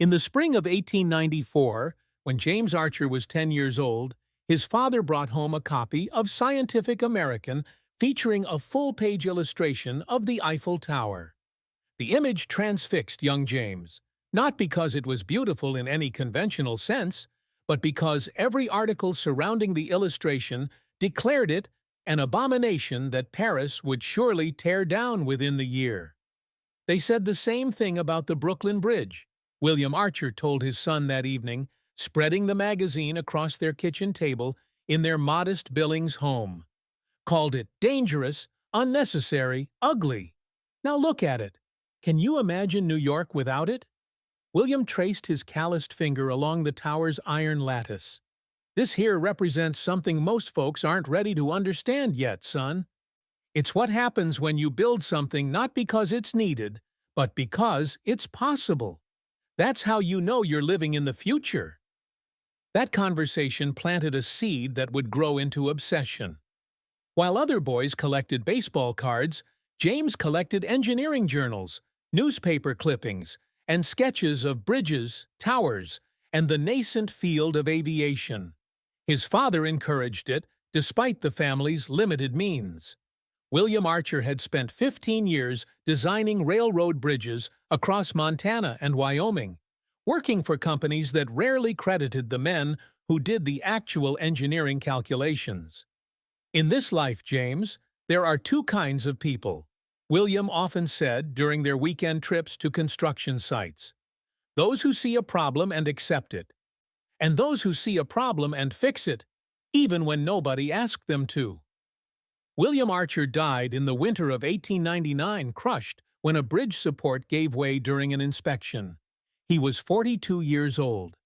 In the spring of 1894, when James Archer was 10 years old, his father brought home a copy of Scientific American featuring a full-page illustration of the Eiffel Tower. The image transfixed young James, not because it was beautiful in any conventional sense, but because every article surrounding the illustration declared it an abomination that Paris would surely tear down within the year. They said the same thing about the Brooklyn Bridge, William Archer told his son that evening, spreading the magazine across their kitchen table in their modest Billings home. Called it dangerous, unnecessary, ugly. Now look at it. Can you imagine New York without it? William traced his calloused finger along the tower's iron lattice. This here represents something most folks aren't ready to understand yet, son. It's what happens when you build something not because it's needed, but because it's possible. That's how you know you're living in the future. That conversation planted a seed that would grow into obsession. While other boys collected baseball cards, James collected engineering journals, newspaper clippings, and sketches of bridges, towers, and the nascent field of aviation. His father encouraged it, despite the family's limited means. William Archer had spent 15 years designing railroad bridges across Montana and Wyoming, working for companies that rarely credited the men who did the actual engineering calculations. In this life, James, there are two kinds of people, William often said during their weekend trips to construction sites. Those who see a problem and accept it, and those who see a problem and fix it, even when nobody asked them to. William Archer died in the winter of 1899, crushed when a bridge support gave way during an inspection. He was 42 years old.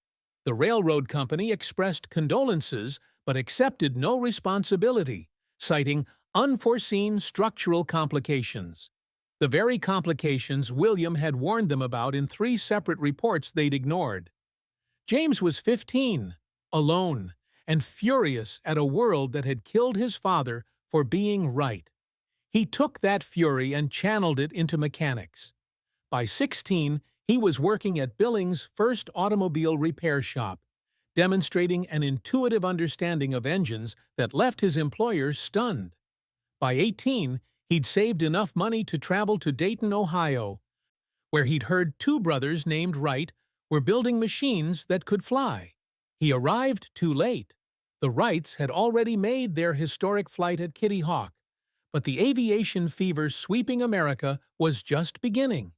The railroad company expressed condolences but accepted no responsibility, citing unforeseen structural complications. The very complications William had warned them about in 3 separate reports they'd ignored. James was 15, alone, and furious at a world that had killed his father for being right. He took that fury and channeled it into mechanics. By 16, he was working at Billings' first automobile repair shop, demonstrating an intuitive understanding of engines that left his employers stunned. By 18, he'd saved enough money to travel to Dayton, Ohio, where he'd heard 2 brothers named Wright were building machines that could fly. He arrived too late. The Wrights had already made their historic flight at Kitty Hawk, but the aviation fever sweeping America was just beginning.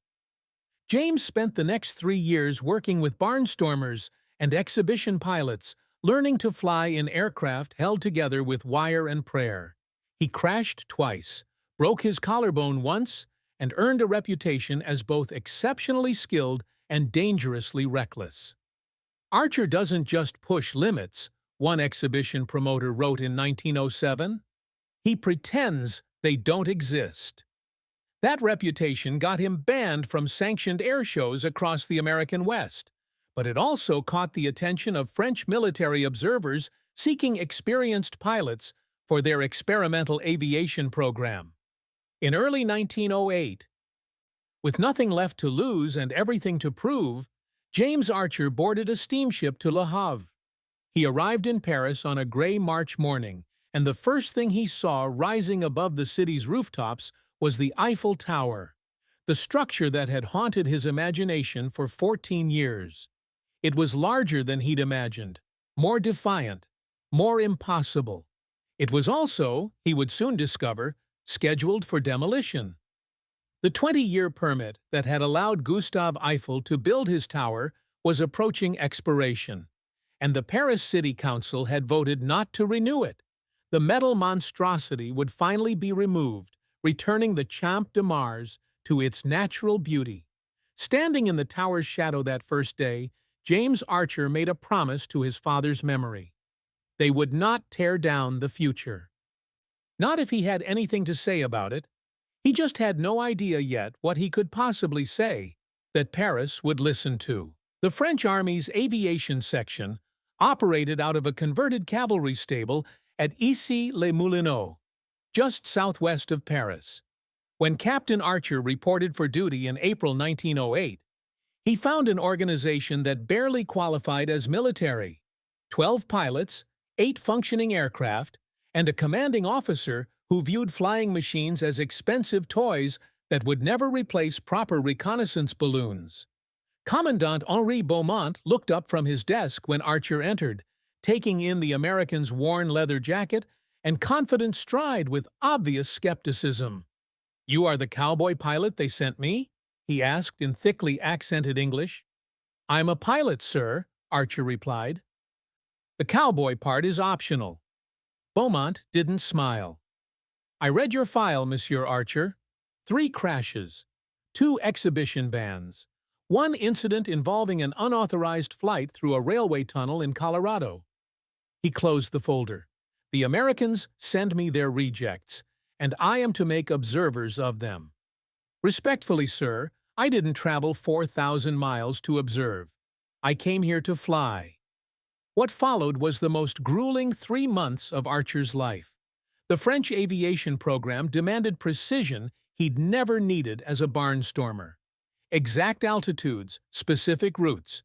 James spent the next 3 years working with barnstormers and exhibition pilots, learning to fly in aircraft held together with wire and prayer. He crashed twice, broke his collarbone once, and earned a reputation as both exceptionally skilled and dangerously reckless. Archer doesn't just push limits, one exhibition promoter wrote in 1907. He pretends they don't exist. That reputation got him banned from sanctioned air shows across the American West, but it also caught the attention of French military observers seeking experienced pilots for their experimental aviation program. In early 1908, with nothing left to lose and everything to prove, James Archer boarded a steamship to Le Havre. He arrived in Paris on a gray March morning, and the first thing he saw rising above the city's rooftops was the Eiffel Tower, the structure that had haunted his imagination for 14 years. It was larger than he'd imagined, more defiant, more impossible. It was also, he would soon discover, scheduled for demolition. The 20-year permit that had allowed Gustave Eiffel to build his tower was approaching expiration, and the Paris City Council had voted not to renew it. The metal monstrosity would finally be removed, returning the Champ de Mars to its natural beauty. Standing in the tower's shadow that first day, James Archer made a promise to his father's memory. They would not tear down the future. Not if he had anything to say about it. He just had no idea yet what he could possibly say that Paris would listen to. The French Army's aviation section operated out of a converted cavalry stable at Issy-les-Moulineaux, just southwest of Paris. When Captain Archer reported for duty in April 1908, He found an organization that barely qualified as military: 12 pilots, 8 functioning aircraft, and a commanding officer who viewed flying machines as expensive toys that would never replace proper reconnaissance balloons. Commandant Henri Beaumont looked up from his desk when Archer entered, taking in the American's worn leather jacket and confident stride with obvious skepticism. "You are the cowboy pilot they sent me?" he asked in thickly accented English. "I'm a pilot, sir," Archer replied. "The cowboy part is optional." Beaumont didn't smile. "I read your file, Monsieur Archer. 3 crashes, 2 exhibition bans, 1 incident involving an unauthorized flight through a railway tunnel in Colorado." He closed the folder. "The Americans send me their rejects, and I am to make observers of them. Respectfully, sir, I didn't travel 4,000 miles to observe. I came here to fly." What followed was the most grueling 3 months of Archer's life. The French aviation program demanded precision he'd never needed as a barnstormer. Exact altitudes, specific routes,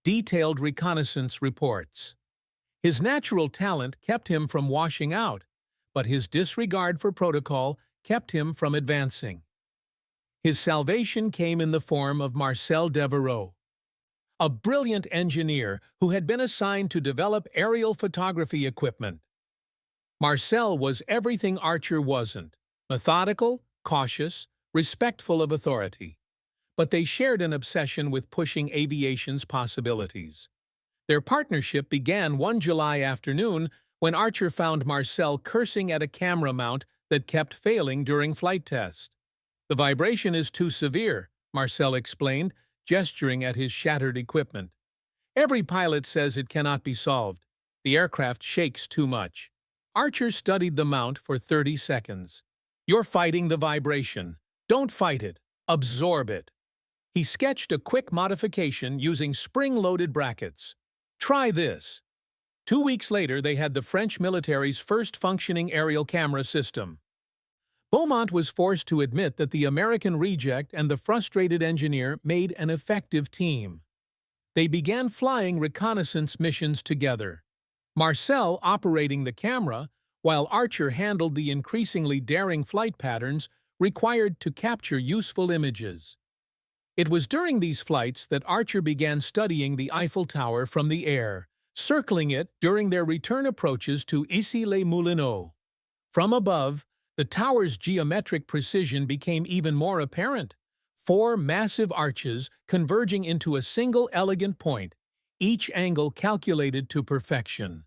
detailed reconnaissance reports. His natural talent kept him from washing out, but his disregard for protocol kept him from advancing. His salvation came in the form of Marcel Devereux, a brilliant engineer who had been assigned to develop aerial photography equipment. Marcel was everything Archer wasn't: methodical, cautious, respectful of authority. But they shared an obsession with pushing aviation's possibilities. Their partnership began one July afternoon when Archer found Marcel cursing at a camera mount that kept failing during flight test. "The vibration is too severe," Marcel explained, gesturing at his shattered equipment. "Every pilot says it cannot be solved. The aircraft shakes too much." Archer studied the mount for 30 seconds. "You're fighting the vibration. Don't fight it. Absorb it." He sketched a quick modification using spring-loaded brackets. "Try this." 2 weeks later, they had the French military's first functioning aerial camera system. Beaumont was forced to admit that the American reject and the frustrated engineer made an effective team. They began flying reconnaissance missions together, Marcel operating the camera, while Archer handled the increasingly daring flight patterns required to capture useful images. It was during these flights that Archer began studying the Eiffel Tower from the air, circling it during their return approaches to Issy-les-Moulineaux. From above, the tower's geometric precision became even more apparent: 4 massive arches converging into a single elegant point, each angle calculated to perfection.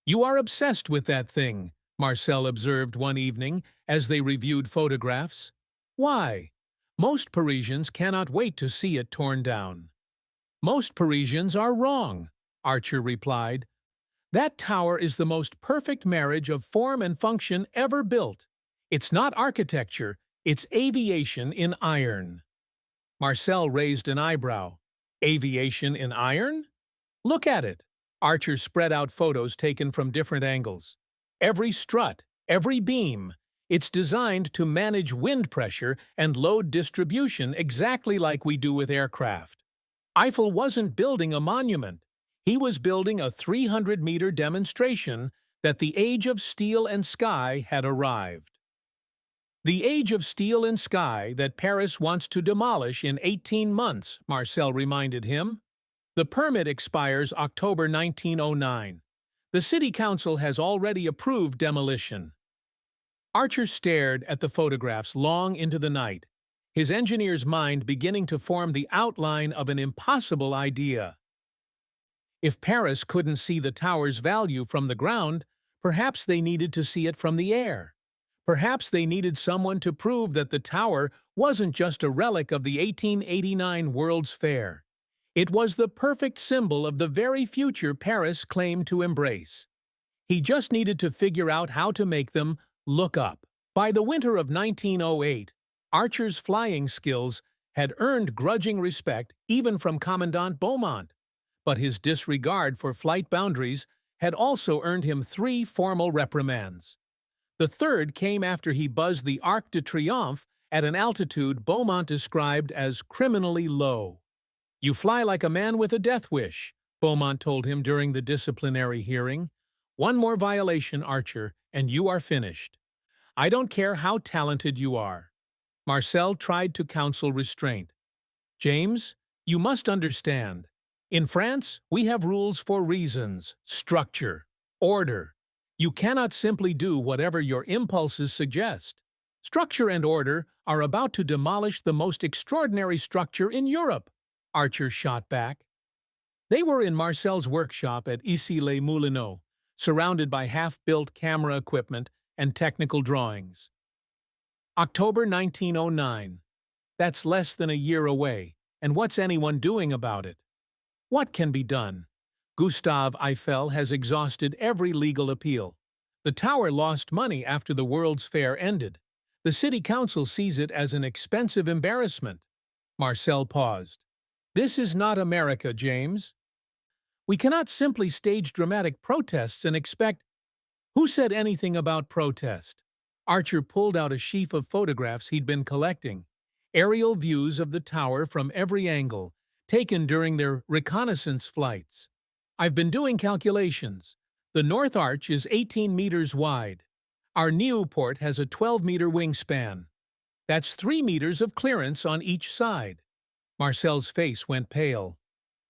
"You are obsessed with that thing," Marcel observed one evening as they reviewed photographs. "Why?" "Most Parisians cannot wait to see it torn down." "Most Parisians are wrong," Archer replied. "That tower is the most perfect marriage of form and function ever built. It's not architecture, it's aviation in iron." Marcel raised an eyebrow. "Aviation in iron?" "Look at it." Archer spread out photos taken from different angles. "Every strut, every beam. It's designed to manage wind pressure and load distribution exactly like we do with aircraft. Eiffel wasn't building a monument. He was building a 300-meter demonstration that the age of steel and sky had arrived. The age of steel and sky that Paris wants to demolish in 18 months, Marcel reminded him. The permit expires October 1909. The City Council has already approved demolition. Archer stared at the photographs long into the night, his engineer's mind beginning to form the outline of an impossible idea. If Paris couldn't see the tower's value from the ground, perhaps they needed to see it from the air. Perhaps they needed someone to prove that the tower wasn't just a relic of the 1889 World's Fair. It was the perfect symbol of the very future Paris claimed to embrace. He just needed to figure out how to make them look up. By the winter of 1908, Archer's flying skills had earned grudging respect even from Commandant Beaumont, but his disregard for flight boundaries had also earned him 3 formal reprimands. The third came after he buzzed the Arc de Triomphe at an altitude Beaumont described as criminally low. You fly like a man with a death wish, Beaumont told him during the disciplinary hearing. One more violation, Archer, and you are finished. I don't care how talented you are. Marcel tried to counsel restraint. James, you must understand. In France, we have rules for reasons, structure, order. You cannot simply do whatever your impulses suggest. Structure and order are about to demolish the most extraordinary structure in Europe, Archer shot back. They were in Marcel's workshop at Issy-les-Moulineaux, surrounded by half-built camera equipment and technical drawings. October 1909. That's less than a year away, and what's anyone doing about it? What can be done? Gustave Eiffel has exhausted every legal appeal. The tower lost money after the World's Fair ended. The city council sees it as an expensive embarrassment. Marcel paused. This is not America, James. We cannot simply stage dramatic protests and expect— Who said anything about protest? Archer pulled out a sheaf of photographs he'd been collecting. Aerial views of the tower from every angle, taken during their reconnaissance flights. I've been doing calculations. The North Arch is 18 meters wide. Our Nieuport has a 12-meter wingspan. That's 3 meters of clearance on each side. Marcel's face went pale.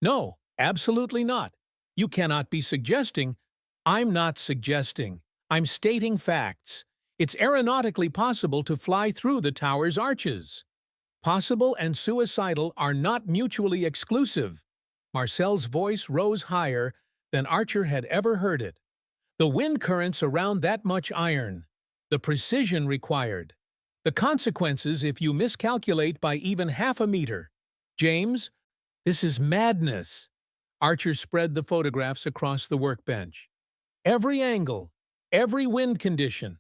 No, absolutely not. You cannot be suggesting— I'm not suggesting. I'm stating facts. It's aeronautically possible to fly through the tower's arches. Possible and suicidal are not mutually exclusive. Marcel's voice rose higher than Archer had ever heard it. The wind currents around that much iron. The precision required. The consequences if you miscalculate by even half a meter. James, this is madness. Archer spread the photographs across the workbench. Every angle, every wind condition.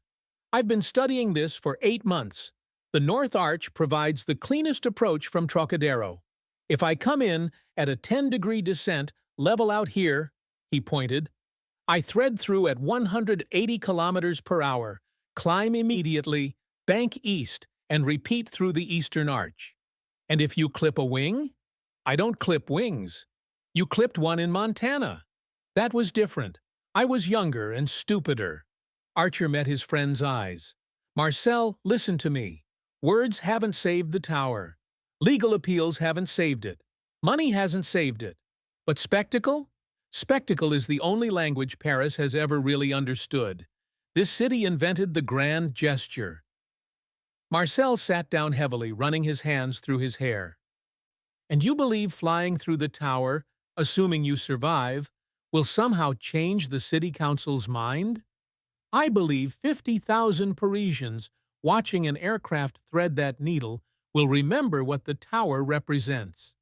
I've been studying this for 8 months. The North Arch provides the cleanest approach from Trocadero. If I come in at a 10-degree descent, level out here, he pointed, I thread through at 180 kilometers per hour, climb immediately, bank east, and repeat through the Eastern Arch. And if you clip a wing? I don't clip wings. You clipped one in Montana. That was different. I was younger and stupider. Archer met his friend's eyes. Marcel, listen to me. Words haven't saved the tower. Legal appeals haven't saved it. Money hasn't saved it. But spectacle? Spectacle is the only language Paris has ever really understood. This city invented the grand gesture. Marcel sat down heavily, running his hands through his hair. And you believe flying through the tower, assuming you survive, will somehow change the city council's mind? I believe 50,000 Parisians watching an aircraft thread that needle will remember what the tower represents.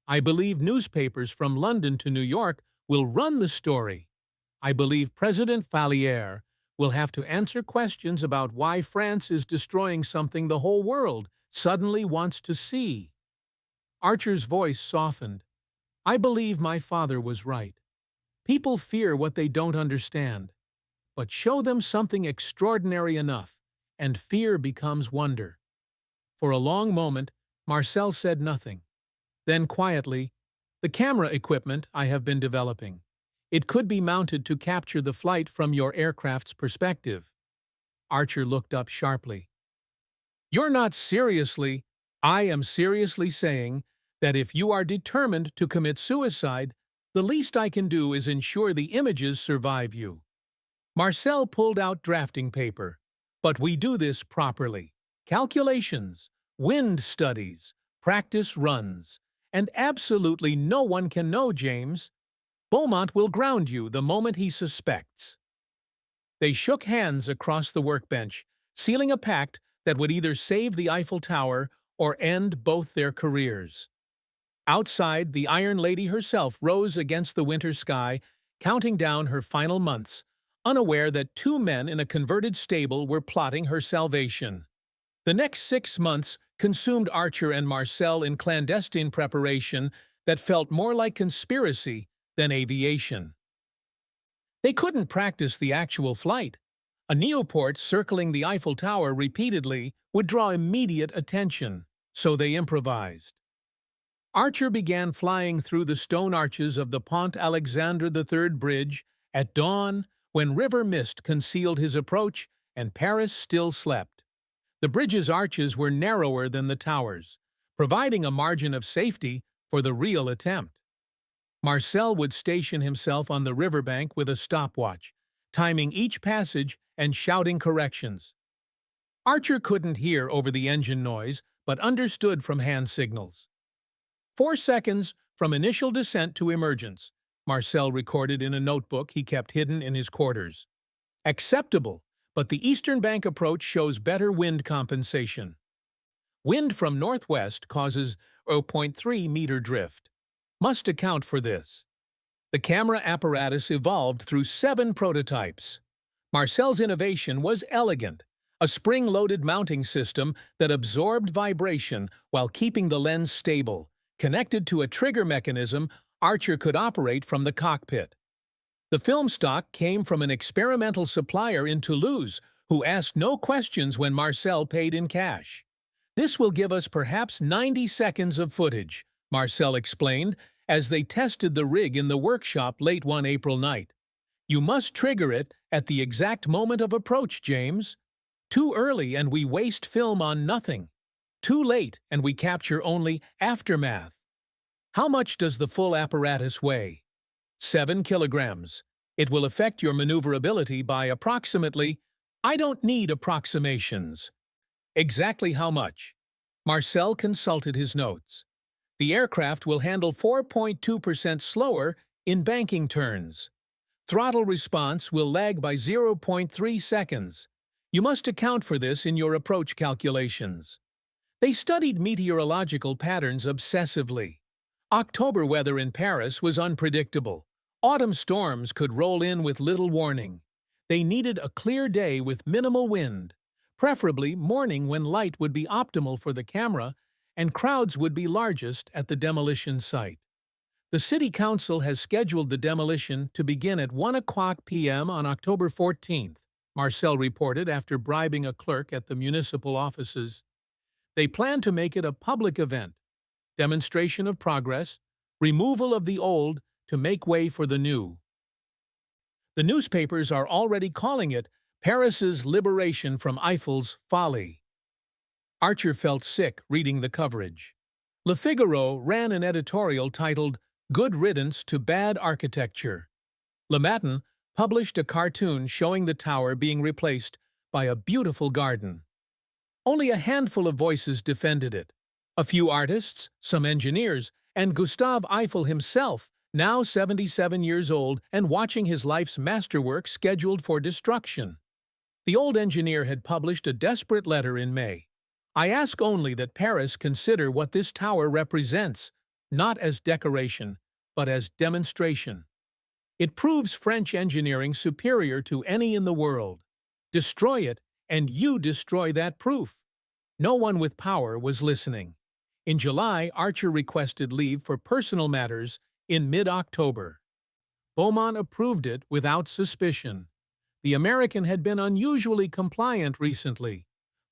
I believe newspapers from London to New York will run the story. I believe President Fallières will have to answer questions about why France is destroying something the whole world suddenly wants to see. Archer's voice softened. I believe my father was right. People fear what they don't understand. But show them something extraordinary enough, and fear becomes wonder. For a long moment, Marcel said nothing. Then quietly, the camera equipment I have been developing. It could be mounted to capture the flight from your aircraft's perspective. Archer looked up sharply. You're not seriously— I am seriously saying that if you are determined to commit suicide, the least I can do is ensure the images survive you. Marcel pulled out drafting paper. But we do this properly. Calculations, wind studies, practice runs. And absolutely no one can know, James. Beaumont will ground you the moment he suspects. They shook hands across the workbench, sealing a pact that would either save the Eiffel Tower or end both their careers. Outside, the Iron Lady herself rose against the winter sky, counting down her final months, unaware that 2 men in a converted stable were plotting her salvation. The next 6 months consumed Archer and Marcel in clandestine preparation that felt more like conspiracy than aviation. They couldn't practice the actual flight. A Nieuport circling the Eiffel Tower repeatedly would draw immediate attention, so they improvised. Archer began flying through the stone arches of the Pont Alexandre III bridge at dawn when river mist concealed his approach and Paris still slept. The bridge's arches were narrower than the towers, providing a margin of safety for the real attempt. Marcel would station himself on the riverbank with a stopwatch, timing each passage and shouting corrections. Archer couldn't hear over the engine noise, but understood from hand signals. 4 seconds from initial descent to emergence, Marcel recorded in a notebook he kept hidden in his quarters. Acceptable, but the eastern bank approach shows better wind compensation. Wind from northwest causes 0.3 meter drift. Must account for this. The camera apparatus evolved through 7 prototypes. Marcel's innovation was elegant, a spring-loaded mounting system that absorbed vibration while keeping the lens stable. Connected to a trigger mechanism, Archer could operate from the cockpit. The film stock came from an experimental supplier in Toulouse who asked no questions when Marcel paid in cash. "This will give us perhaps 90 seconds of footage," Marcel explained as they tested the rig in the workshop late one April night. "You must trigger it at the exact moment of approach, James. Too early and we waste film on nothing. Too late and we capture only aftermath." How much does the full apparatus weigh? 7 kilograms. It will affect your maneuverability by approximately— I don't need approximations. Exactly how much? Marcel consulted his notes. The aircraft will handle 4.2% slower in banking turns. Throttle response will lag by 0.3 seconds. You must account for this in your approach calculations. They studied meteorological patterns obsessively. October weather in Paris was unpredictable. Autumn storms could roll in with little warning. They needed a clear day with minimal wind, preferably morning when light would be optimal for the camera and crowds would be largest at the demolition site. The City Council has scheduled the demolition to begin at 1:00 p.m. on October 14th, Marcel reported after bribing a clerk at the municipal offices. They plan to make it a public event, demonstration of progress, removal of the old to make way for the new. The newspapers are already calling it Paris's liberation from Eiffel's folly. Archer felt sick reading the coverage. Le Figaro ran an editorial titled "Good Riddance to Bad Architecture." Le Matin published a cartoon showing the tower being replaced by a beautiful garden. Only a handful of voices defended it. A few artists, some engineers, and Gustave Eiffel himself, now 77 years old and watching his life's masterwork scheduled for destruction. The old engineer had published a desperate letter in May. "I ask only that Paris consider what this tower represents, not as decoration, but as demonstration. It proves French engineering superior to any in the world. Destroy it, and you destroy that proof." No one with power was listening. In July, Archer requested leave for personal matters in mid-October. Beaumont approved it without suspicion. The American had been unusually compliant recently,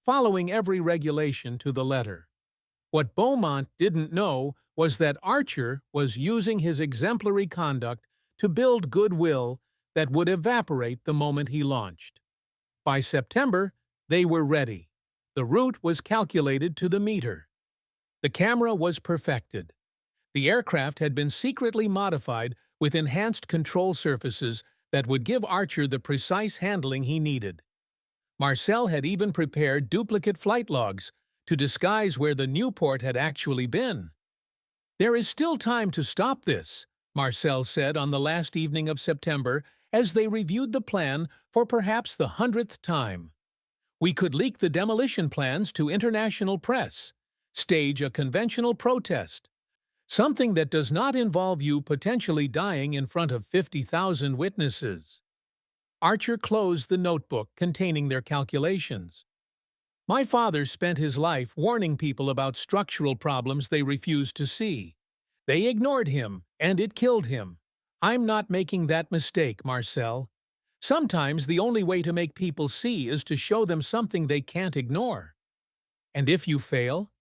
following every regulation to the letter. What Beaumont didn't know was that Archer was using his exemplary conduct to build goodwill that would evaporate the moment he launched. By September, they were ready. The route was calculated to the meter. The camera was perfected. The aircraft had been secretly modified with enhanced control surfaces that would give Archer the precise handling he needed. Marcel had even prepared duplicate flight logs to disguise where the new port had actually been. "There is still time to stop this," Marcel said on the last evening of September as they reviewed the plan for perhaps the 100th time. "We could leak the demolition plans to international press, stage a conventional protest, something that does not involve you potentially dying in front of 50,000 witnesses." Archer closed the notebook containing their calculations. "My father spent his life warning people about structural problems they refused to see. They ignored him, and it killed him. I'm not making that mistake, Marcel. Sometimes the only way to make people see is to show them something they can't ignore. And if you fail,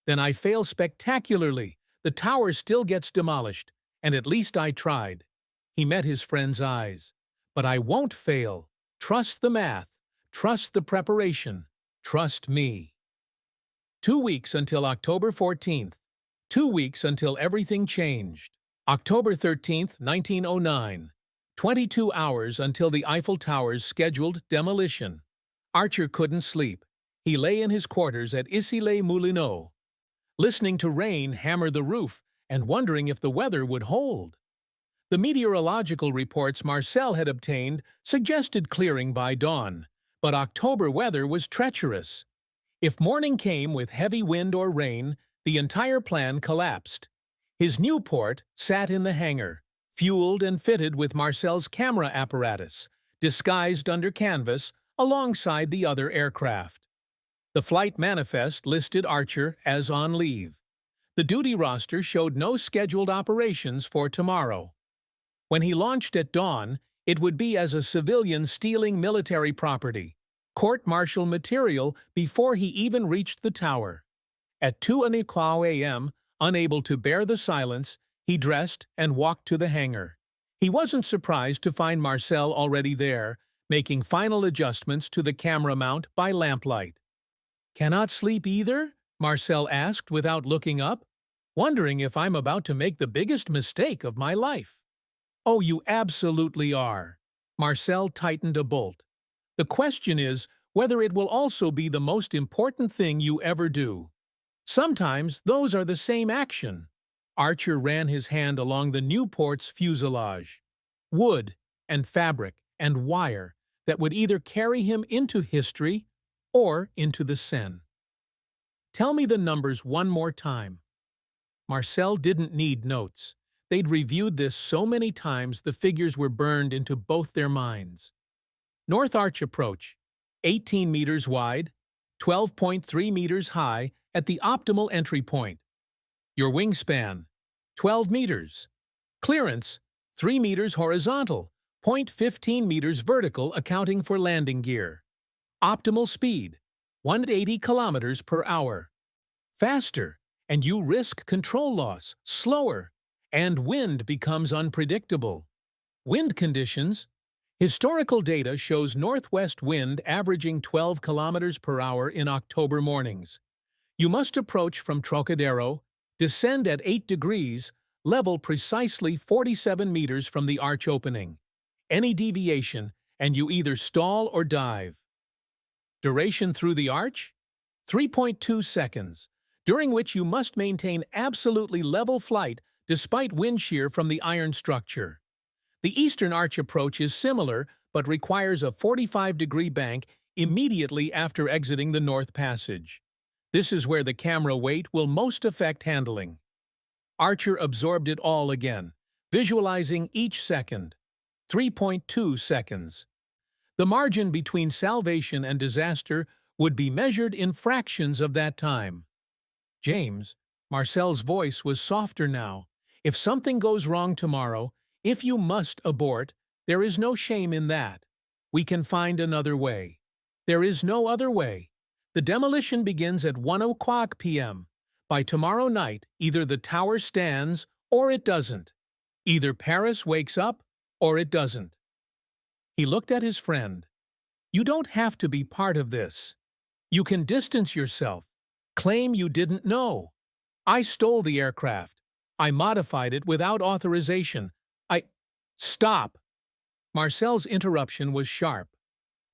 then I fail spectacularly, The tower still gets demolished, and at least I tried." He met his friend's eyes. "But I won't fail. Trust the math. Trust the preparation. Trust me." 2 weeks until October 14th. 2 weeks until everything changed. October 13th, 1909. 22 hours until the Eiffel Tower's scheduled demolition. Archer couldn't sleep. He lay in his quarters at Issy-les-Moulineaux, listening to rain hammer the roof and wondering if the weather would hold. The meteorological reports Marcel had obtained suggested clearing by dawn, but October weather was treacherous. If morning came with heavy wind or rain, the entire plan collapsed. His Newport sat in the hangar, fueled and fitted with Marcel's camera apparatus, disguised under canvas alongside the other aircraft. The flight manifest listed Archer as on leave. The duty roster showed no scheduled operations for tomorrow. When he launched at dawn, it would be as a civilian stealing military property, court-martial material before he even reached the tower. At 2:15 a.m., unable to bear the silence, he dressed and walked to the hangar. He wasn't surprised to find Marcel already there, making final adjustments to the camera mount by lamplight. "Cannot sleep either?" Marcel asked without looking up. "Wondering if I'm about to make the biggest mistake of my life." "Oh, you absolutely are." Marcel tightened a bolt. "The question is whether it will also be the most important thing you ever do. Sometimes those are the same action." Archer ran his hand along the Newport's fuselage. Wood and fabric and wire that would either carry him into history or into the Seine. "Tell me the numbers one more time." Marcel didn't need notes. They'd reviewed this so many times the figures were burned into both their minds. North Arch approach, 18 meters wide, 12.3 meters high at the optimal entry point. Your wingspan, 12 meters. Clearance, 3 meters horizontal, 0.15 meters vertical accounting for landing gear. Optimal speed, 180 kilometers per hour. Faster, and you risk control loss. Slower, and wind becomes unpredictable. Wind conditions. Historical data shows northwest wind averaging 12 kilometers per hour in October mornings. You must approach from Trocadero, descend at 8 degrees, level precisely 47 meters from the arch opening. Any deviation, and you either stall or dive. Duration through the arch? 3.2 seconds, during which you must maintain absolutely level flight despite wind shear from the iron structure. The eastern arch approach is similar but requires a 45-degree bank immediately after exiting the North Passage. This is where the camera weight will most affect handling. Archer absorbed it all again, visualizing each second. 3.2 seconds. The margin between salvation and disaster would be measured in fractions of that time. "James," Marcel's voice was softer now, "if something goes wrong tomorrow, if you must abort, there is no shame in that. We can find another way. There is no other way. The demolition begins at 1:00 p.m. By tomorrow night, either the tower stands or it doesn't. Either Paris wakes up or it doesn't." He looked at his friend. "You don't have to be part of this. You can distance yourself. Claim you didn't know. I stole the aircraft. I modified it without authorization. Stop!" Marcel's interruption was sharp.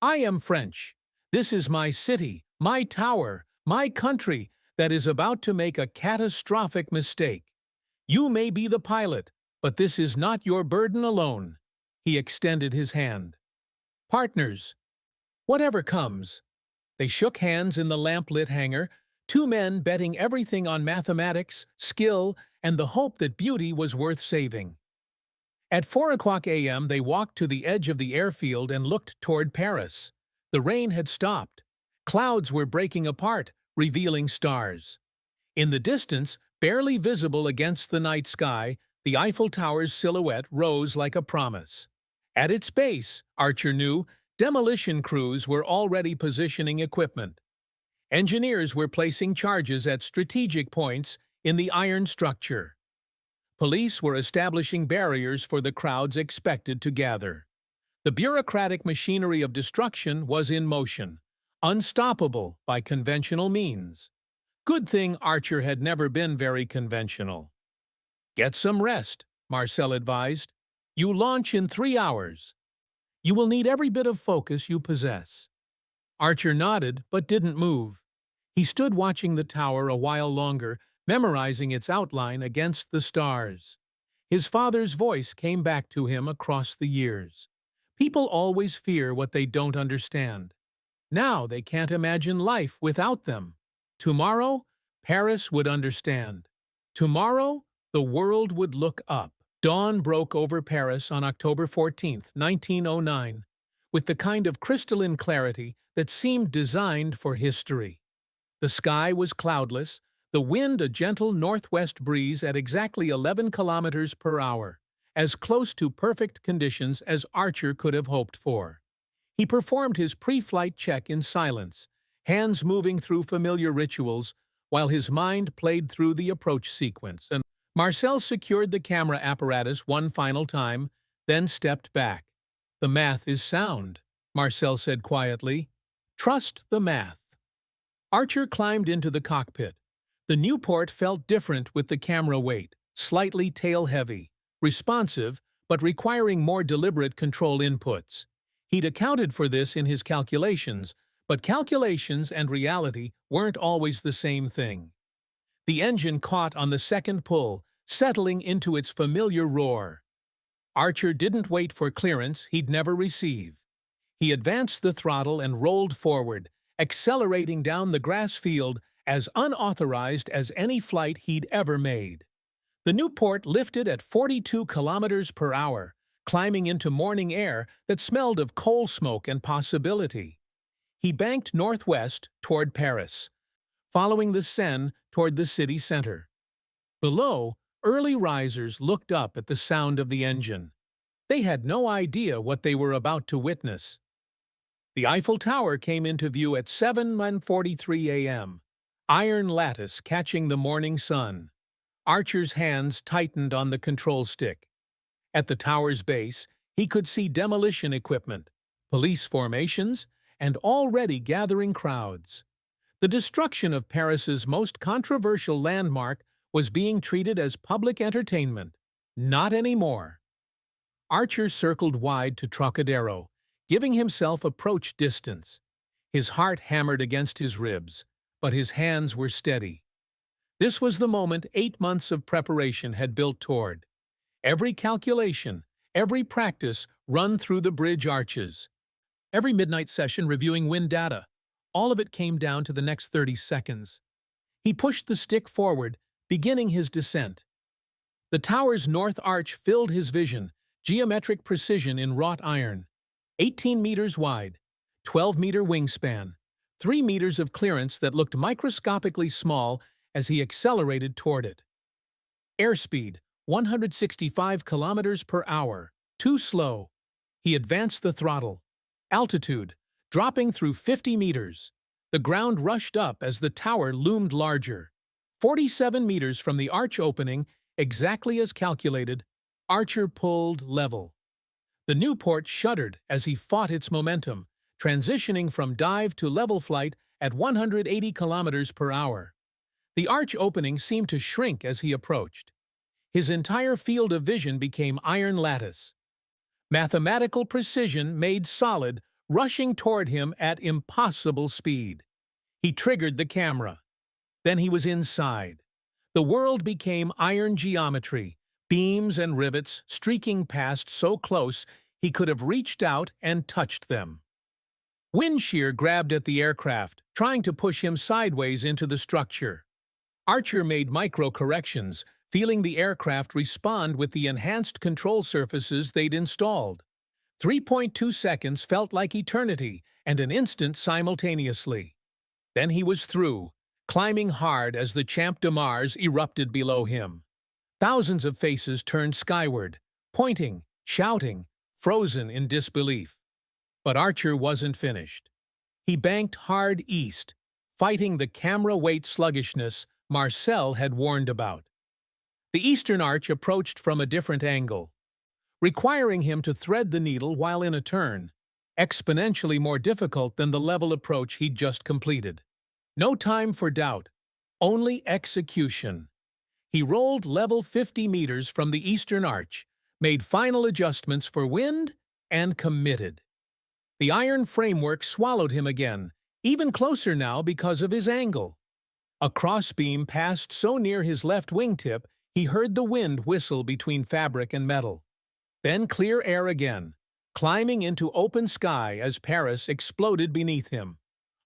"I am French. This is my city, my tower, my country that is about to make a catastrophic mistake. You may be the pilot, but this is not your burden alone." He extended his hand. "Partners, whatever comes." They shook hands in the lamp-lit hangar, two men betting everything on mathematics, skill, and the hope that beauty was worth saving. At 4:00 a.m. they walked to the edge of the airfield and looked toward Paris. The rain had stopped. Clouds were breaking apart, revealing stars. In the distance, barely visible against the night sky, the Eiffel Tower's silhouette rose like a promise. At its base, Archer knew, demolition crews were already positioning equipment. Engineers were placing charges at strategic points, in the iron structure. Police were establishing barriers for the crowds expected to gather. The bureaucratic machinery of destruction was in motion, unstoppable by conventional means. Good thing Archer had never been very conventional. "Get some rest," Marcel advised. "You launch in 3 hours. You will need every bit of focus you possess." Archer nodded but didn't move. He stood watching the tower a while longer, memorizing its outline against the stars. His father's voice came back to him across the years. People always fear what they don't understand. Now they can't imagine life without them. Tomorrow, Paris would understand. Tomorrow, the world would look up. Dawn broke over Paris on October 14, 1909, with the kind of crystalline clarity that seemed designed for history. The sky was cloudless, the wind a gentle northwest breeze at exactly 11 kilometers per hour, as close to perfect conditions as Archer could have hoped for. He performed his pre-flight check in silence, hands moving through familiar rituals, while his mind played through the approach sequence. And Marcel secured the camera apparatus one final time, then stepped back. "The math is sound," Marcel said quietly. "Trust the math." Archer climbed into the cockpit. The Newport felt different with the camera weight, slightly tail-heavy, responsive, but requiring more deliberate control inputs. He'd accounted for this in his calculations, but calculations and reality weren't always the same thing. The engine caught on the second pull, settling into its familiar roar. Archer didn't wait for clearance he'd never receive. He advanced the throttle and rolled forward, accelerating down the grass field as unauthorized as any flight he'd ever made. The Newport lifted at 42 kilometers per hour, climbing into morning air that smelled of coal smoke and possibility. He banked northwest toward Paris, following the Seine toward the city center. Below, early risers looked up at the sound of the engine. They had no idea what they were about to witness. The Eiffel Tower came into view at 7:43 a.m., iron lattice catching the morning sun. Archer's hands tightened on the control stick. At the tower's base, he could see demolition equipment, police formations, and already gathering crowds. The destruction of Paris's most controversial landmark was being treated as public entertainment. Not anymore. Archer circled wide to Trocadero, giving himself approach distance. His heart hammered against his ribs, but his hands were steady. This was the moment 8 months of preparation had built toward. Every calculation, every practice run through the bridge arches. Every midnight session reviewing wind data. All of it came down to the next 30 seconds. He pushed the stick forward, beginning his descent. The tower's north arch filled his vision, geometric precision in wrought iron. 18 meters wide, 12-meter wingspan, 3 meters of clearance that looked microscopically small as he accelerated toward it. Airspeed, 165 kilometers per hour, too slow. He advanced the throttle. Altitude, dropping through 50 meters. The ground rushed up as the tower loomed larger. 47 meters from the arch opening, exactly as calculated, Archer pulled level. The Newport shuddered as he fought its momentum, transitioning from dive to level flight at 180 kilometers per hour. The arch opening seemed to shrink as he approached. His entire field of vision became iron lattice. Mathematical precision made solid, rushing toward him at impossible speed. He triggered the camera. Then he was inside. The world became iron geometry, beams and rivets streaking past so close he could have reached out and touched them. Wind shear grabbed at the aircraft, trying to push him sideways into the structure. Archer made micro-corrections, feeling the aircraft respond with the enhanced control surfaces they'd installed. 3.2 seconds felt like eternity and an instant simultaneously. Then he was through, climbing hard as the Champ de Mars erupted below him. Thousands of faces turned skyward, pointing, shouting, frozen in disbelief. But Archer wasn't finished. He banked hard east, fighting the camera weight sluggishness Marcel had warned about. The eastern arch approached from a different angle, requiring him to thread the needle while in a turn, exponentially more difficult than the level approach he'd just completed. No time for doubt, only execution. He rolled level 50 meters from the eastern arch, made final adjustments for wind, and committed. The iron framework swallowed him again, even closer now because of his angle. A crossbeam passed so near his left wingtip he heard the wind whistle between fabric and metal. Then clear air again, climbing into open sky as Paris exploded beneath him.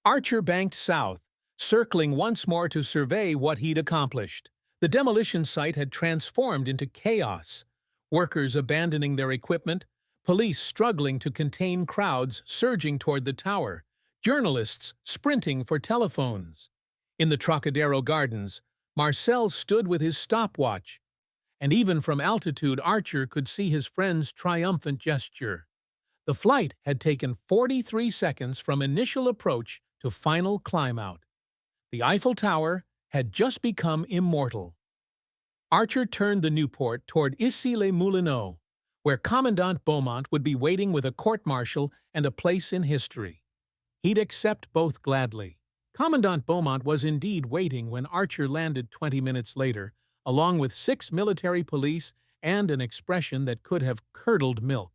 Archer banked south, circling once more to survey what he'd accomplished. The demolition site had transformed into chaos, workers abandoning their equipment, police struggling to contain crowds surging toward the tower, journalists sprinting for telephones. In the Trocadero Gardens, Marcel stood with his stopwatch, and even from altitude Archer could see his friend's triumphant gesture. The flight had taken 43 seconds from initial approach to final climb-out. The Eiffel Tower had just become immortal. Archer turned the Newport toward Issy-les-Moulineaux, where Commandant Beaumont would be waiting with a court-martial and a place in history. He'd accept both gladly. Commandant Beaumont was indeed waiting when Archer landed 20 minutes later, along with 6 military police and an expression that could have curdled milk.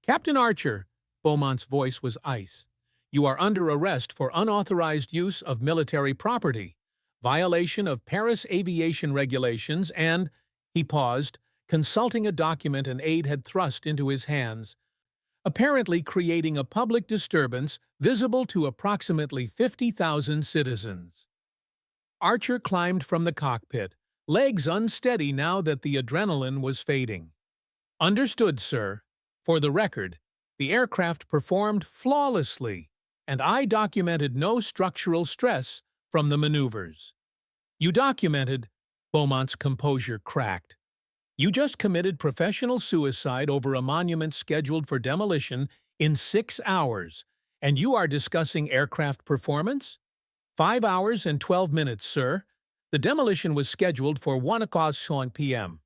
"Captain Archer," Beaumont's voice was ice, "you are under arrest for unauthorized use of military property, violation of Paris aviation regulations, and—" He paused, consulting a document an aide had thrust into his hands, apparently creating a public disturbance visible to approximately 50,000 citizens. Archer climbed from the cockpit, legs unsteady now that the adrenaline was fading. "Understood, sir. For the record, the aircraft performed flawlessly, and I documented no structural stress from the maneuvers." "You documented," Beaumont's composure cracked. "You just committed professional suicide over a monument scheduled for demolition in 6 hours, and you are discussing aircraft performance? 5 hours and 12 minutes, sir. The demolition was scheduled for 1:00 p.m.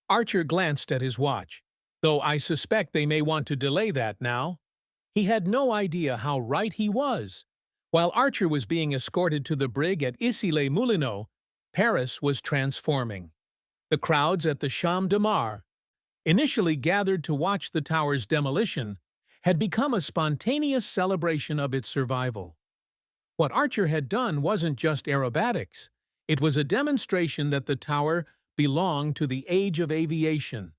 Archer glanced at his watch, though I suspect they may want to delay that now. He had no idea how right he was. While Archer was being escorted to the brig at Issy-les-Moulineaux, Paris was transforming. The crowds at the Champ de Mars, initially gathered to watch the tower's demolition, had become a spontaneous celebration of its survival. What Archer had done wasn't just aerobatics. It was a demonstration that the tower belonged to the age of aviation,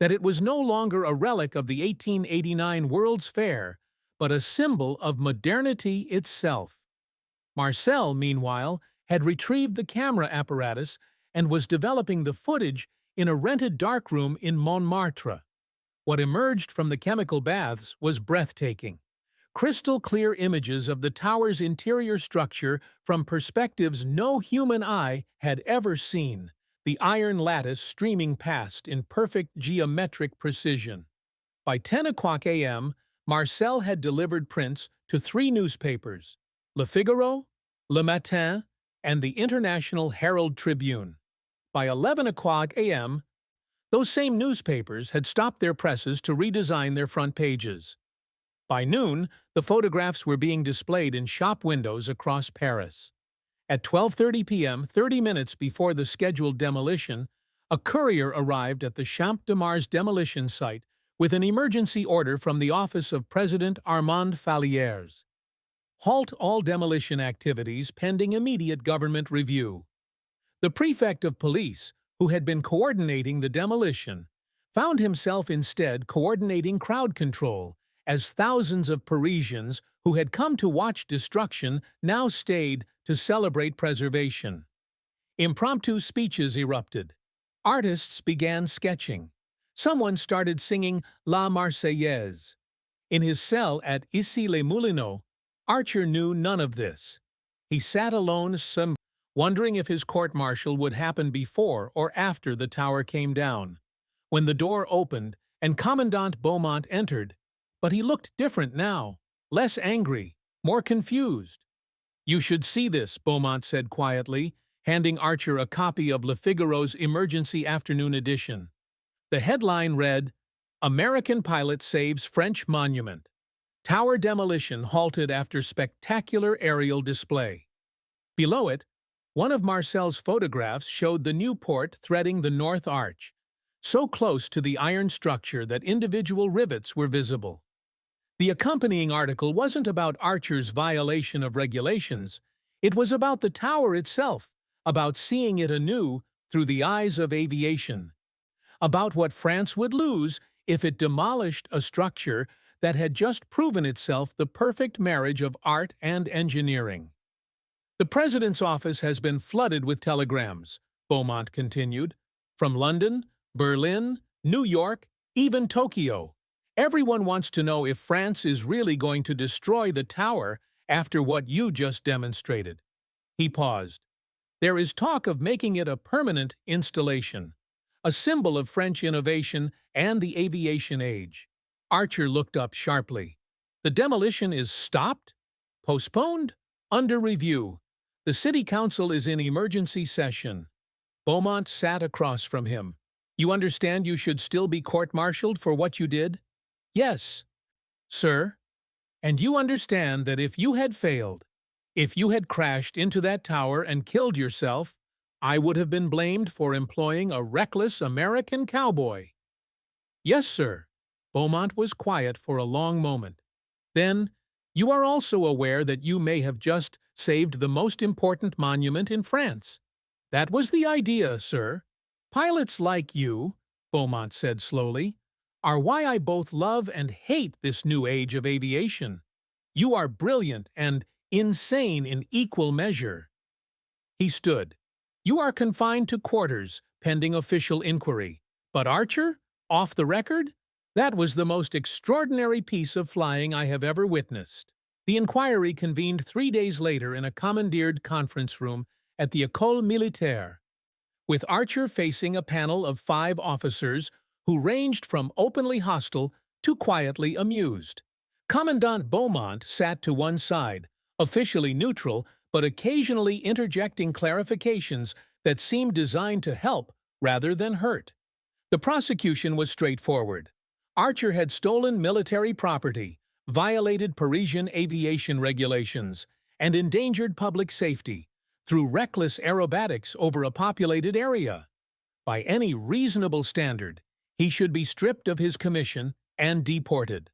that it was no longer a relic of the 1889 World's Fair, but a symbol of modernity itself. Marcel, meanwhile, had retrieved the camera apparatus and was developing the footage in a rented darkroom in Montmartre. What emerged from the chemical baths was breathtaking. Crystal-clear images of the tower's interior structure from perspectives no human eye had ever seen, the iron lattice streaming past in perfect geometric precision. By 10:00 a.m., Marcel had delivered prints to 3 newspapers, Le Figaro, Le Matin, and the International Herald Tribune. By 11:00 a.m., those same newspapers had stopped their presses to redesign their front pages. By noon, the photographs were being displayed in shop windows across Paris. At 12:30 p.m., 30 minutes before the scheduled demolition, a courier arrived at the Champ de Mars demolition site with an emergency order from the office of President Armand Fallières. Halt all demolition activities pending immediate government review. The prefect of police, who had been coordinating the demolition, found himself instead coordinating crowd control, as thousands of Parisians who had come to watch destruction now stayed to celebrate preservation. Impromptu speeches erupted. Artists began sketching. Someone started singing La Marseillaise. In his cell at Issy-les-Moulineaux, Archer knew none of this. He sat alone, wondering if his court-martial would happen before or after the tower came down. When the door opened and Commandant Beaumont entered, but he looked different now, less angry, more confused. "You should see this," Beaumont said quietly, handing Archer a copy of Le Figaro's emergency afternoon edition. The headline read, "American Pilot Saves French Monument. Tower Demolition Halted After Spectacular Aerial Display." Below it, one of Marcel's photographs showed the new port threading the North Arch, so close to the iron structure that individual rivets were visible. The accompanying article wasn't about Archer's violation of regulations. It was about the tower itself, about seeing it anew through the eyes of aviation, about what France would lose if it demolished a structure that had just proven itself the perfect marriage of art and engineering. "The President's office has been flooded with telegrams," Beaumont continued, "from London, Berlin, New York, even Tokyo. Everyone wants to know if France is really going to destroy the tower after what you just demonstrated." He paused. "There is talk of making it a permanent installation, a symbol of French innovation and the aviation age." Archer looked up sharply. "The demolition is stopped? Postponed? Under review. The City Council is in emergency session." Beaumont sat across from him. "You understand you should still be court-martialed for what you did?" "Yes, sir. And you understand that if you had failed, if you had crashed into that tower and killed yourself, I would have been blamed for employing a reckless American cowboy." "Yes, sir." Beaumont was quiet for a long moment. "Then, you are also aware that you may have just saved the most important monument in France." "That was the idea, sir. Pilots like you," Beaumont said slowly, "are why I both love and hate this new age of aviation. You are brilliant and insane in equal measure." He stood. "You are confined to quarters, pending official inquiry. But Archer, off the record, that was the most extraordinary piece of flying I have ever witnessed." The inquiry convened 3 days later in a commandeered conference room at the École Militaire, with Archer facing a panel of 5 officers who ranged from openly hostile to quietly amused. Commandant Beaumont sat to one side, officially neutral but occasionally interjecting clarifications that seemed designed to help rather than hurt. The prosecution was straightforward. Archer had stolen military property, violated Parisian aviation regulations, and endangered public safety through reckless aerobatics over a populated area. By any reasonable standard, he should be stripped of his commission and deported.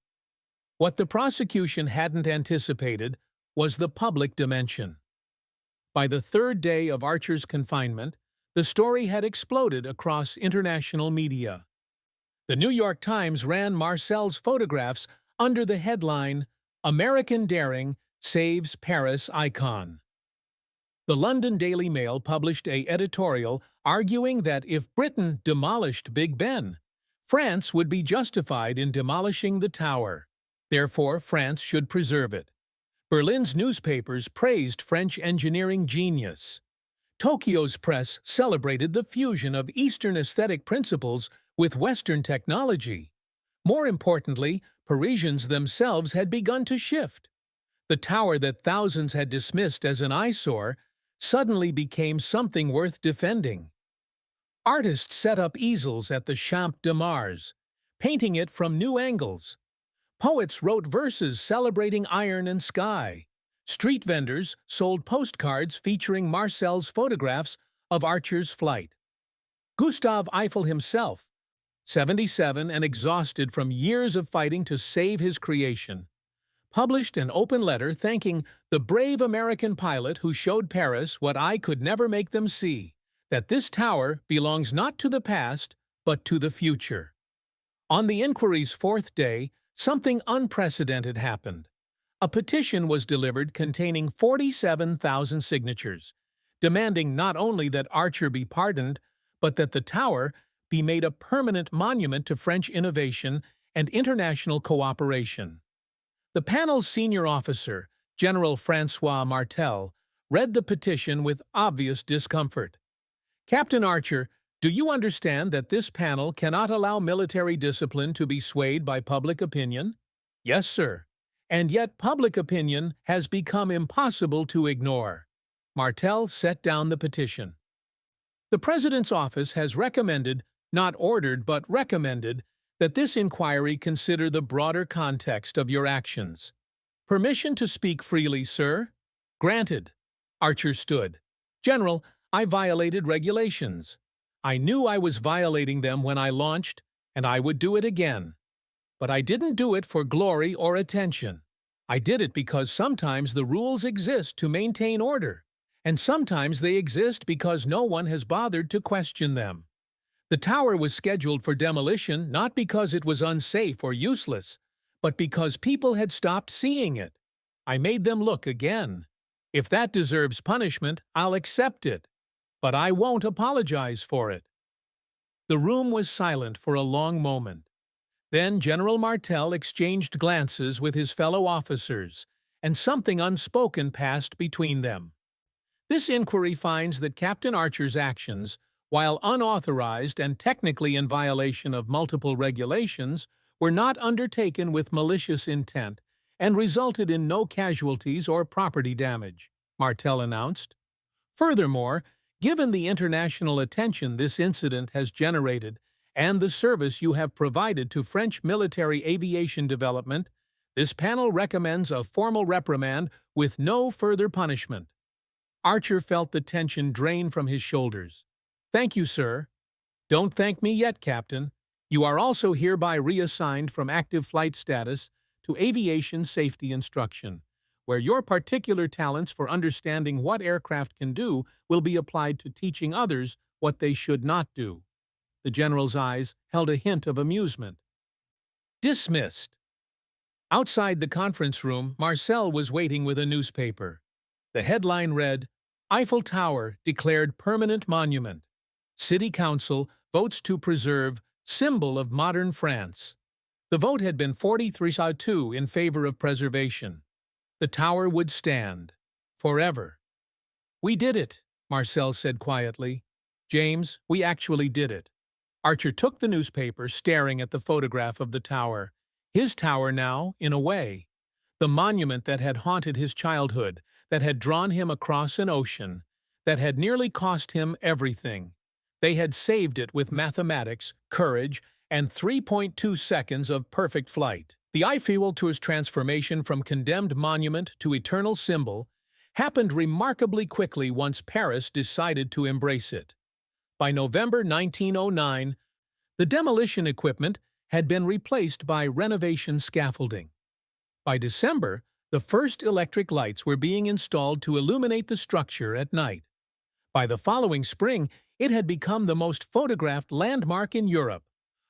What the prosecution hadn't anticipated was the public dimension. By the 3rd day of Archer's confinement, the story had exploded across international media. The New York Times ran Marcel's photographs under the headline, "American Daring Saves Paris Icon." The London Daily Mail published an editorial arguing that if Britain demolished Big Ben, France would be justified in demolishing the tower. Therefore, France should preserve it. Berlin's newspapers praised French engineering genius. Tokyo's press celebrated the fusion of Eastern aesthetic principles with Western technology. More importantly, Parisians themselves had begun to shift. The tower that thousands had dismissed as an eyesore suddenly became something worth defending. Artists set up easels at the Champ de Mars, painting it from new angles. Poets wrote verses celebrating iron and sky. Street vendors sold postcards featuring Marcel's photographs of Archer's flight. Gustave Eiffel himself, 77 and exhausted from years of fighting to save his creation, published an open letter thanking the brave American pilot who showed Paris what I could never make them see, that this tower belongs not to the past, but to the future. On the inquiry's 4th day, something unprecedented happened. A petition was delivered containing 47,000 signatures, demanding not only that Archer be pardoned, but that the tower be made a permanent monument to French innovation and international cooperation. The panel's senior officer, General François Martel, read the petition with obvious discomfort. "Captain Archer, do you understand that this panel cannot allow military discipline to be swayed by public opinion?" "Yes, sir. And yet public opinion has become impossible to ignore." Martel set down the petition. The President's office has recommended, not ordered but recommended, that this inquiry consider the broader context of your actions. Permission to speak freely, sir? Granted. Archer stood. General, I violated regulations. I knew I was violating them when I launched, and I would do it again. But I didn't do it for glory or attention. I did it because sometimes the rules exist to maintain order, and sometimes they exist because no one has bothered to question them. The tower was scheduled for demolition not because it was unsafe or useless, but because people had stopped seeing it. I made them look again. If that deserves punishment, I'll accept it. But I won't apologize for it. The room was silent for a long moment. Then General Martel exchanged glances with his fellow officers, and something unspoken passed between them. This inquiry finds that Captain Archer's actions, while unauthorized and technically in violation of multiple regulations, were not undertaken with malicious intent and resulted in no casualties or property damage, Martel announced. Furthermore, given the international attention this incident has generated and the service you have provided to French military aviation development, this panel recommends a formal reprimand with no further punishment. Archer felt the tension drain from his shoulders. Thank you, sir. Don't thank me yet, Captain. You are also hereby reassigned from active flight status to aviation safety instruction, where your particular talents for understanding what aircraft can do will be applied to teaching others what they should not do. The general's eyes held a hint of amusement. Dismissed. Outside the conference room, Marcel was waiting with a newspaper. The headline read, Eiffel Tower declared permanent monument. City Council votes to preserve symbol of modern France. The vote had been 43-2 in favor of preservation. The tower would stand. Forever. We did it, Marcel said quietly. James, we actually did it. Archer took the newspaper, staring at the photograph of the tower. His tower now, in a way. The monument that had haunted his childhood, that had drawn him across an ocean, that had nearly cost him everything. They had saved it with mathematics, courage, and 3.2 seconds of perfect flight. The Eiffel Tower's transformation from condemned monument to eternal symbol happened remarkably quickly once Paris decided to embrace it. By November 1909, the demolition equipment had been replaced by renovation scaffolding. By December, the first electric lights were being installed to illuminate the structure at night. By the following spring, it had become the most photographed landmark in Europe.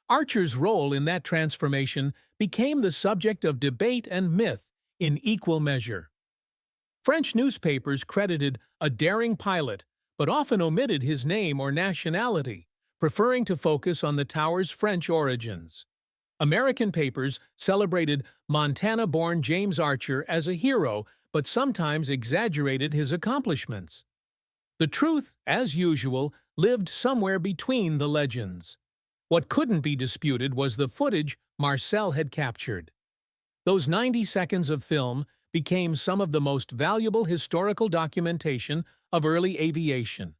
Archer's role in that transformation became the subject of debate and myth in equal measure. French newspapers credited a daring pilot, but often omitted his name or nationality, preferring to focus on the tower's French origins. American papers celebrated Montana-born James Archer as a hero, but sometimes exaggerated his accomplishments. The truth, as usual, lived somewhere between the legends. What couldn't be disputed was the footage Marcel had captured. Those 90 seconds of film became some of the most valuable historical documentation of early aviation,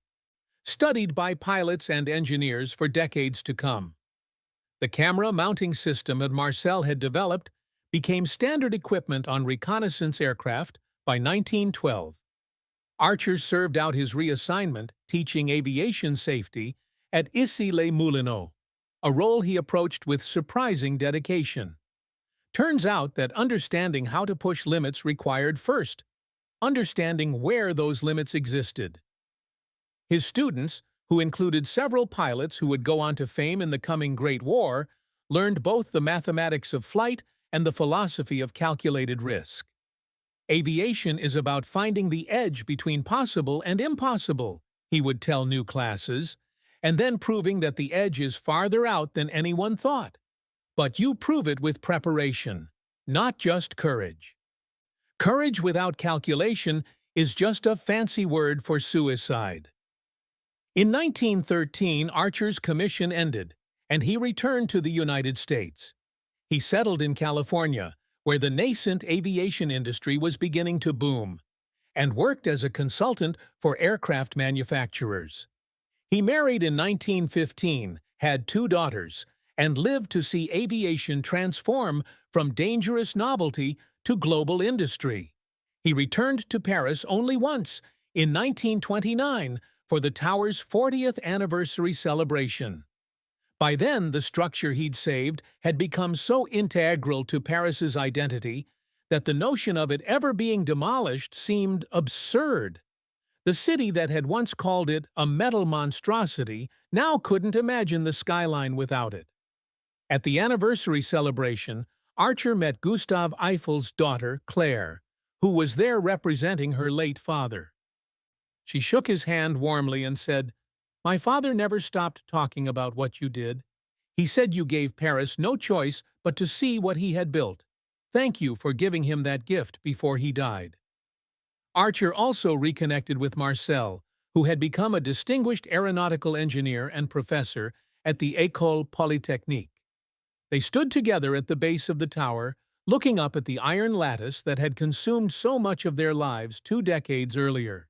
studied by pilots and engineers for decades to come. The camera mounting system that Marcel had developed became standard equipment on reconnaissance aircraft by 1912. Archer served out his reassignment teaching aviation safety at Issy-les-Moulineaux, a role he approached with surprising dedication. Turns out that understanding how to push limits required first understanding where those limits existed. His students, who included several pilots who would go on to fame in the coming Great War, learned both the mathematics of flight and the philosophy of calculated risk. Aviation is about finding the edge between possible and impossible, he would tell new classes, and then proving that the edge is farther out than anyone thought. But you prove it with preparation, not just courage. Courage without calculation is just a fancy word for suicide. In 1913, Archer's commission ended, and he returned to the United States. He settled in California, where the nascent aviation industry was beginning to boom. and worked as a consultant for aircraft manufacturers. He married in 1915, had 2 daughters, and lived to see aviation transform from dangerous novelty to global industry. He returned to Paris only once, in 1929, for the tower's 40th anniversary celebration. By then, the structure he'd saved had become so integral to Paris's identity that the notion of it ever being demolished seemed absurd. The city that had once called it a metal monstrosity now couldn't imagine the skyline without it. At the anniversary celebration, Archer met Gustave Eiffel's daughter, Claire, who was there representing her late father. She shook his hand warmly and said, "My father never stopped talking about what you did. He said you gave Paris no choice but to see what he had built. Thank you for giving him that gift before he died." Archer also reconnected with Marcel, who had become a distinguished aeronautical engineer and professor at the École Polytechnique. They stood together at the base of the tower, looking up at the iron lattice that had consumed so much of their lives 2 decades earlier.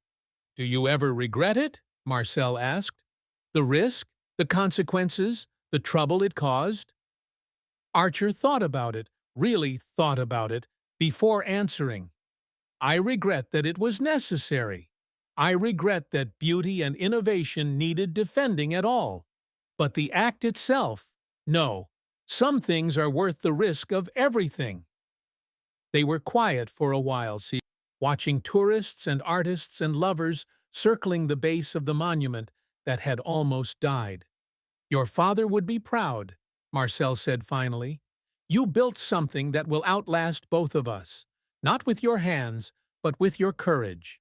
"Do you ever regret it?" Marcel asked. "The risk, the consequences, the trouble it caused?" Archer thought about it, really thought about it, before answering. "I regret that it was necessary. I regret that beauty and innovation needed defending at all. But the act itself, no. Some things are worth the risk of everything." They were quiet for a while, watching tourists and artists and lovers circling the base of the monument that had almost died. "Your father would be proud," Marcel said finally. "You built something that will outlast both of us, not with your hands, but with your courage."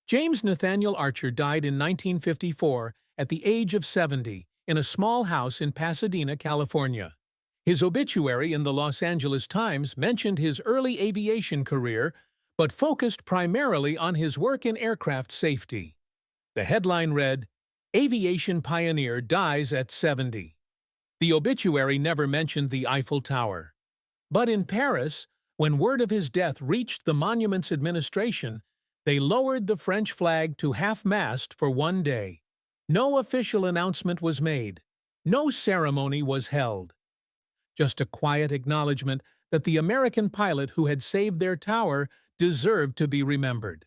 James Nathaniel Archer died in 1954 at the age of 70 in a small house in Pasadena, California. His obituary in the Los Angeles Times mentioned his early aviation career, but focused primarily on his work in aircraft safety. The headline read, "Aviation Pioneer Dies at 70." The obituary never mentioned the Eiffel Tower. But in Paris, when word of his death reached the monument's administration, they lowered the French flag to half-mast for 1 day. No official announcement was made. No ceremony was held. Just a quiet acknowledgement that the American pilot who had saved their tower deserved to be remembered.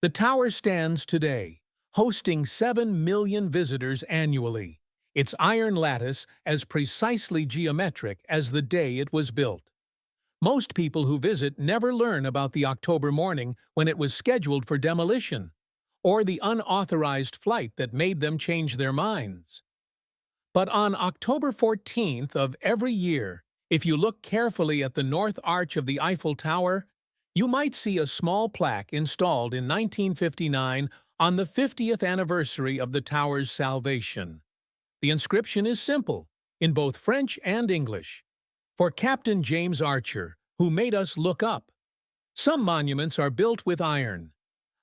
The tower stands today, hosting 7 million visitors annually, its iron lattice as precisely geometric as the day it was built. Most people who visit never learn about the October morning when it was scheduled for demolition, or the unauthorized flight that made them change their minds. But on October 14th of every year, if you look carefully at the north arch of the Eiffel Tower, you might see a small plaque installed in 1959 on the 50th anniversary of the tower's salvation. The inscription is simple, in both French and English. "For Captain James Archer, who made us look up." Some monuments are built with iron.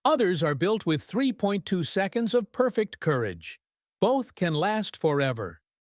Others are built with 3.2 seconds of perfect courage. Both can last forever.